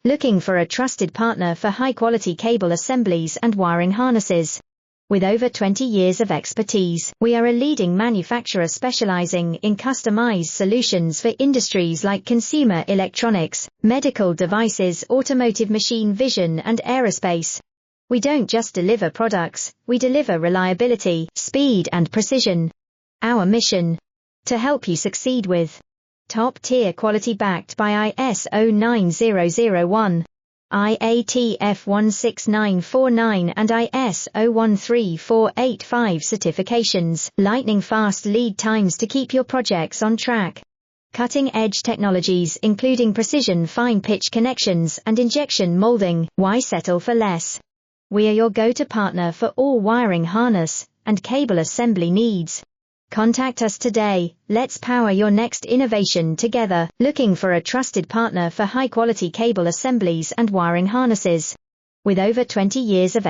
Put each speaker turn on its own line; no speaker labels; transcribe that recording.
Looking for a trusted partner for high-quality cable assemblies and wiring harnesses? With over 20 years of expertise, we are a leading manufacturer specializing in customized solutions for industries like consumer electronics, medical devices, automotive, machine vision, and aerospace. We don't just deliver products, we deliver reliability, speed, and precision. Our mission: to help you succeed with top-tier quality backed by ISO 9001. IATF 16949 and ISO 13485 certifications, lightning-fast lead times to keep your projects on track. Cutting-edge technologies including precision fine-pitch connections and injection molding. Why settle for less? We are your go-to partner for all wiring harness and cable assembly needs. Contact us today. Let's power your next innovation together. Looking for a trusted partner for high-quality cable assemblies and wiring harnesses? With over 20 years of